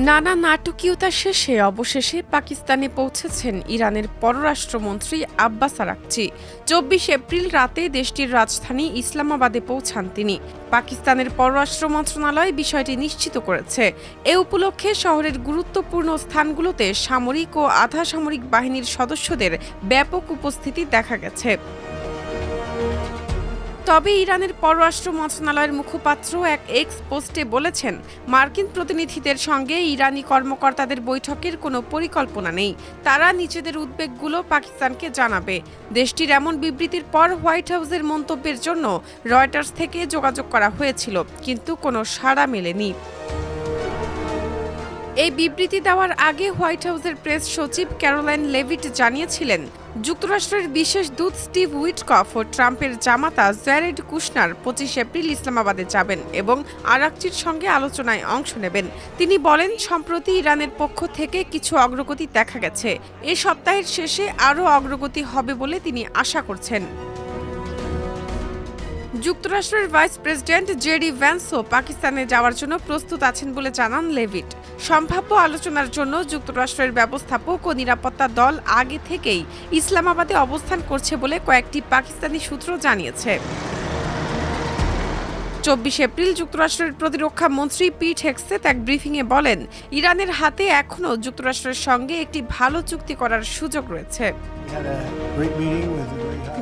নানা নাটকীয়তা শেষে অবশেষে পাকিস্তানে পৌঁছেছেন ইরানের পররাষ্ট্রমন্ত্রী আব্বাস আরাকচি। ২৪ এপ্রিল রাতে দেশটির রাজধানী ইসলামাবাদে পৌঁছান তিনি। পাকিস্তানের পররাষ্ট্র মন্ত্রণালয় বিষয়টি নিশ্চিত করেছে। এ উপলক্ষে শহরের গুরুত্বপূর্ণ স্থানগুলোতে সামরিক ও আধা সামরিক বাহিনীর সদস্যদের ব্যাপক উপস্থিতি দেখা গেছে। তবে ইরানের পররাষ্ট্র মন্ত্রণালয়ের মুখপাত্র এক এক্স পোস্টে বলেছেন, মার্কিন প্রতিনিধিদের সঙ্গে ইরানি কর্মকর্তাদের বৈঠকের কোনো পরিকল্পনা নেই। তারা নিজেদের উদ্বেগগুলো পাকিস্তানকে জানাবে। দেশটির এমন বিবৃতির পর হোয়াইট হাউসের মন্তব্যের জন্য রয়টার্স থেকে যোগাযোগ করা হয়েছিল, কিন্তু কোনো সাড়া মেলেনি। এই বিবৃতি দেওয়ার আগে হোয়াইট হাউসের প্রেস সচিব ক্যারোলাইন লেভিট জানিয়েছিলেন, যুক্তরাষ্ট্রের বিশেষ দূত স্টিভ উইটকফ ও ট্রাম্পের জামাতা জ্যারেড কুশনার ২৫ এপ্রিল ইসলামাবাদে যাবেন এবং আরাকচির সঙ্গে আলোচনায় অংশ নেবেন। তিনি বলেন, সম্প্রতি ইরানের পক্ষ থেকে কিছু অগ্রগতি দেখা গেছে। এ সপ্তাহের শেষে আরও অগ্রগতি হবে বলে তিনি আশা করছেন। যুক্তরাষ্ট্রের ভাইস প্রেসিডেন্ট জেডি ভ্যান্সও পাকিস্তানে যাওয়ার জন্য প্রস্তুত আছেন বলে জানান লেভিট। সম্ভাব্য আলোচনার জন্য যুক্তরাষ্ট্রের ব্যবস্থাপক ও নিরাপত্তা দল আগে থেকেই ইসলামাবাদে অবস্থান করছে বলে কয়েকটি পাকিস্তানি সূত্র জানিয়েছে। ২৪ এপ্রিল যুক্তরাষ্ট্রের প্রতিরক্ষা মন্ত্রী পিট হেগসেথ এক ব্রিফিংয়ে বলেন, ইরানের হাতে এখনও যুক্তরাষ্ট্রের সঙ্গে একটি ভালো চুক্তি করার সুযোগ রয়েছে।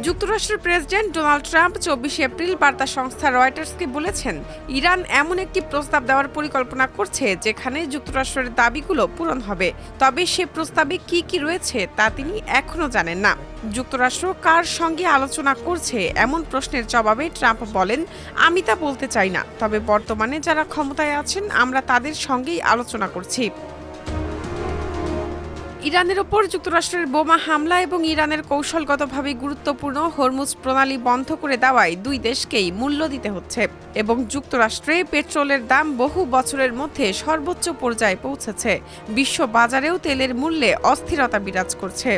যুক্তরাষ্ট্রের প্রেসিডেন্ট ডোনাল্ড ট্রাম্প ২৪ এপ্রিল বার্তা সংস্থা রয়টার্সকে বলেছেন, ইরান এমন একটি প্রস্তাব দেওয়ার পরিকল্পনা করছে যেখানে যুক্তরাষ্ট্রের দাবিগুলো পূরণ হবে। তবে সে প্রস্তাবে কি কি রয়েছে তা তিনি এখনও জানেন না। যুক্তরাষ্ট্র কার সঙ্গে আলোচনা করছে এমন প্রশ্নের জবাবে ট্রাম্প বলেন, আমি তা বলতে চাই না, তবে বর্তমানে যারা ক্ষমতায় আছেন আমরা তাদের সঙ্গেই আলোচনা করছি। ইরানের ওপর যুক্তরাষ্ট্রের বোমা হামলা এবং ইরানের কৌশলগতভাবে গুরুত্বপূর্ণ হরমুজ প্রণালী বন্ধ করে দেওয়ায় দুই দেশকেই মূল্য দিতে হচ্ছে এবং যুক্তরাষ্ট্রে পেট্রোলের দাম বহু বছরের মধ্যে সর্বোচ্চ পর্যায়ে পৌঁছেছে। বিশ্ব বাজারেও তেলের মূল্যে অস্থিরতা বিরাজ করছে।